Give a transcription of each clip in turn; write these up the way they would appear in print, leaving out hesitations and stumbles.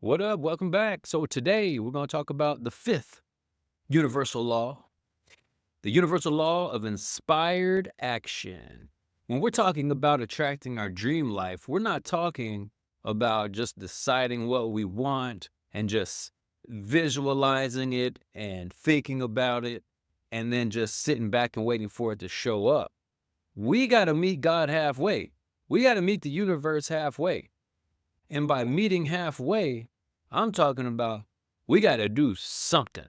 What up? Welcome back. So today we're going to talk about the fifth universal law, the universal law of inspired action. When we're talking about attracting our dream life, we're not talking about just deciding what we want and just visualizing it and thinking about it and then just sitting back and waiting for it to show up. We got to meet God halfway. We got to meet the universe halfway. And by meeting halfway, I'm talking about we got to do something.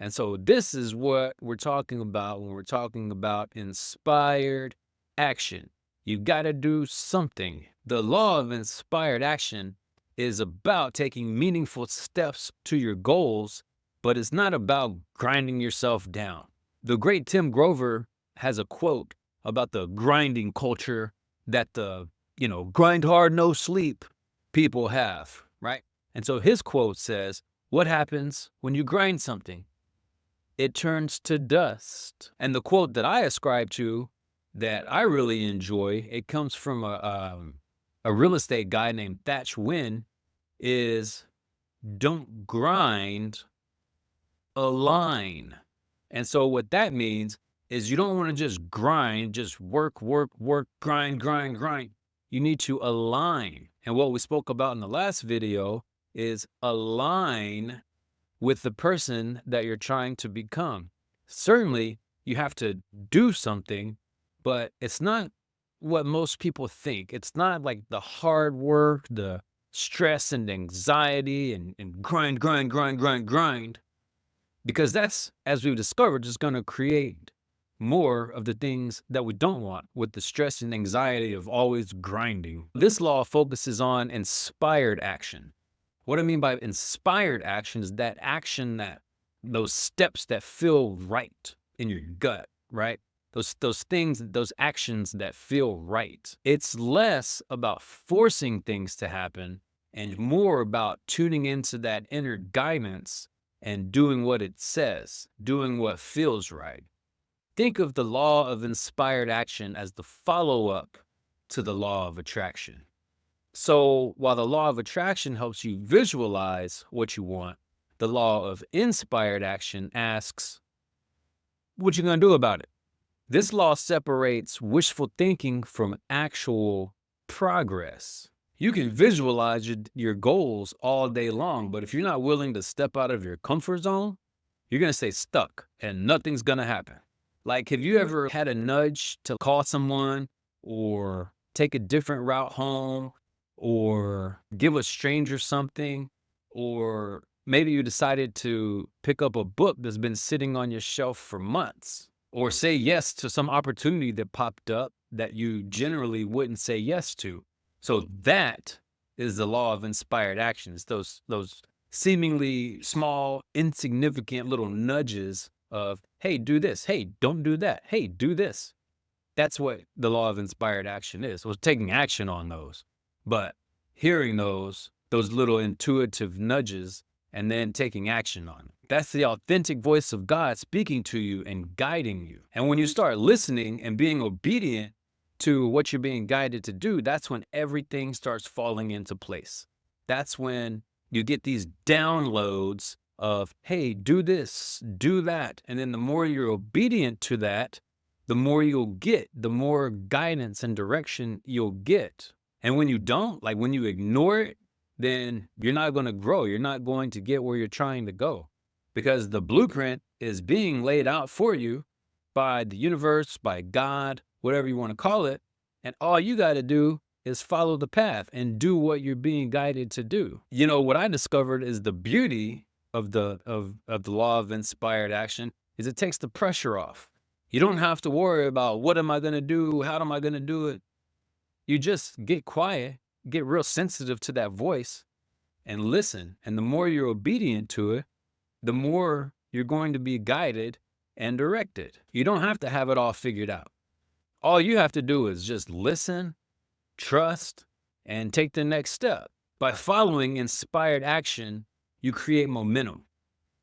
And so this is what we're talking about when we're talking about inspired action. You got to do something. The law of inspired action is about taking meaningful steps to your goals, but it's not about grinding yourself down. The great Tim Grover has a quote about the grinding culture that the grind hard, no sleep people have, right? And so his quote says, "What happens when you grind something? It turns to dust." And the quote that I ascribe to that I really enjoy, it comes from a real estate guy named Thatch Wynn, is don't grind, align. And so what that means is you don't want to just grind, just work, work, work, grind, grind, grind. You need to align. And what we spoke about in the last video is align with the person that you're trying to become. Certainly, you have to do something, but it's not what most people think. It's not like the hard work, the stress and anxiety and grind, grind, grind, grind, grind, because that's, as we've discovered, just going to create more of the things that we don't want with the stress and anxiety of always grinding. This law focuses on inspired action. What I mean by inspired action is that action, that those steps that feel right in your gut, right? Those things, those actions that feel right. It's less about forcing things to happen and more about tuning into that inner guidance and doing what it says, doing what feels right. Think of the law of inspired action as the follow-up to the law of attraction. So while the law of attraction helps you visualize what you want, the law of inspired action asks, what you gonna do about it? This law separates wishful thinking from actual progress. You can visualize your goals all day long, but if you're not willing to step out of your comfort zone, you're gonna stay stuck and nothing's gonna happen. Like, have you ever had a nudge to call someone or take a different route home or give a stranger something? Or maybe you decided to pick up a book that's been sitting on your shelf for months, or say yes to some opportunity that popped up that you generally wouldn't say yes to. So that is the law of inspired actions. Those seemingly small, insignificant little nudges of, hey, do this. Hey, don't do that. Hey, do this. That's what the law of inspired action is. So it's taking action on those, but hearing those little intuitive nudges and then taking action on it. That's the authentic voice of God speaking to you and guiding you. And when you start listening and being obedient to what you're being guided to do, that's when everything starts falling into place. That's when you get these downloads of, hey, do this, do that. And then the more you're obedient to that, the more you'll get, the more guidance and direction you'll get. And when you don't, like when you ignore it, then you're not going to grow. You're not going to get where you're trying to go, because the blueprint is being laid out for you by the universe, by God, whatever you want to call it. And all you got to do is follow the path and do what you're being guided to do. You know, what I discovered is the beauty of the law of inspired action is it takes the pressure off. You don't have to worry about what am I going to do? How am I going to do it? You just get quiet, get real sensitive to that voice and listen. And the more you're obedient to it, the more you're going to be guided and directed. You don't have to have it all figured out. All you have to do is just listen, trust, and take the next step. By following inspired action, you create momentum.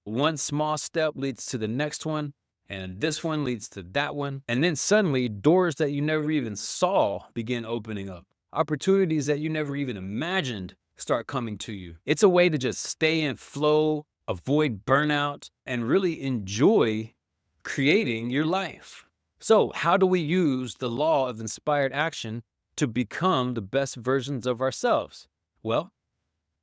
One small step leads to the next one, and this one leads to that one. And then suddenly, doors that you never even saw begin opening up. Opportunities that you never even imagined start coming to you. It's a way to just stay in flow, avoid burnout, and really enjoy creating your life. So, how do we use the law of inspired action to become the best versions of ourselves? Well,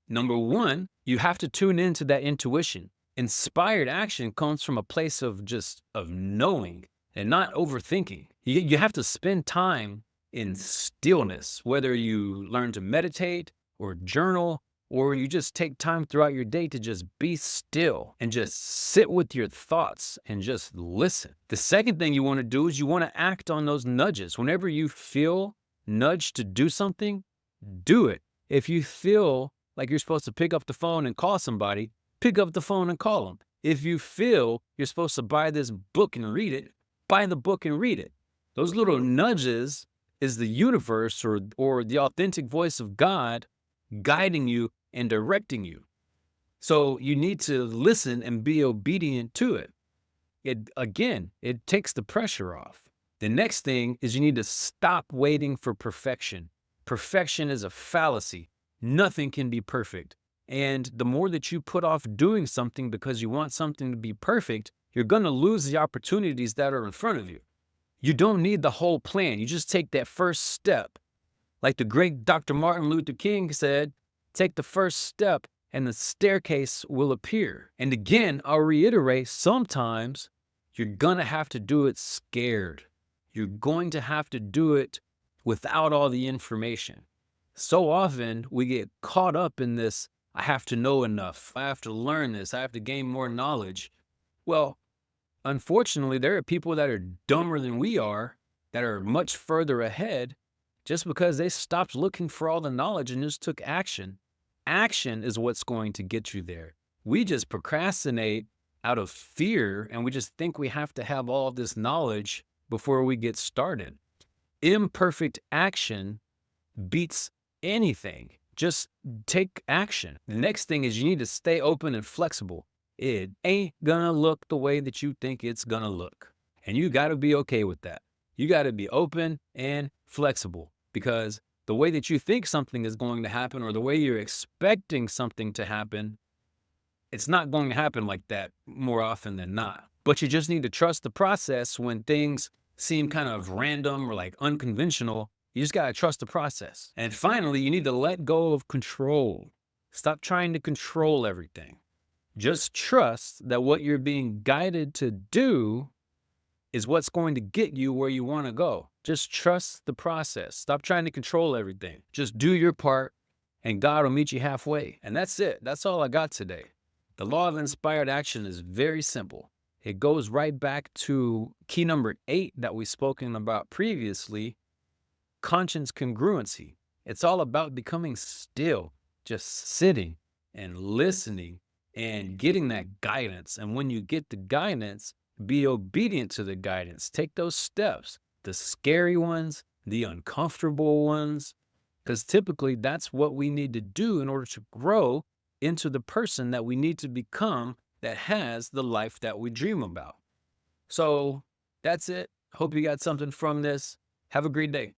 number one, you have to tune into that intuition. Inspired action comes from a place of just of knowing and not overthinking. You have to spend time in stillness, whether you learn to meditate or journal, or you just take time throughout your day to just be still and just sit with your thoughts and just listen. The second thing you want to do is you want to act on those nudges. Whenever you feel nudged to do something, do it. If you feel like you're supposed to pick up the phone and call somebody, pick up the phone and call them. If you feel you're supposed to buy this book and read it, buy the book and read it. Those little nudges is the universe or the authentic voice of God guiding you and directing you. So you need to listen and be obedient to it. It takes the pressure off. The next thing is you need to stop waiting for perfection. Perfection is a fallacy. Nothing can be perfect. And the more that you put off doing something because you want something to be perfect, you're going to lose the opportunities that are in front of you. You don't need the whole plan. You just take that first step. Like the great Dr. Martin Luther King said, take the first step and the staircase will appear. And again, I'll reiterate, sometimes you're going to have to do it scared. You're going to have to do it without all the information. So often we get caught up in this, I have to know enough. I have to learn this. I have to gain more knowledge. Well, unfortunately, there are people that are dumber than we are, that are much further ahead, just because they stopped looking for all the knowledge and just took action. Action is what's going to get you there. We just procrastinate out of fear, and we just think we have to have all this knowledge before we get started. Imperfect action beats anything. Just take action. The next thing is you need to stay open and flexible. It ain't gonna look the way that you think it's gonna look. And you gotta be okay with that. You gotta be open and flexible, because the way that you think something is going to happen or the way you're expecting something to happen, it's not going to happen like that more often than not. But you just need to trust the process when things seem kind of random or like unconventional. You just got to trust the process. And finally, you need to let go of control. Stop trying to control everything. Just trust that what you're being guided to do is what's going to get you where you want to go. Just trust the process. Stop trying to control everything. Just do your part and God will meet you halfway. And that's it. That's all I got today. The law of inspired action is very simple. It goes right back to key number 8 that we've spoken about previously, conscience congruency. It's all about becoming still, just sitting and listening and getting that guidance. And when you get the guidance, be obedient to the guidance. Take those steps, the scary ones, the uncomfortable ones, because typically that's what we need to do in order to grow into the person that we need to become that has the life that we dream about. So that's it. Hope you got something from this. Have a great day.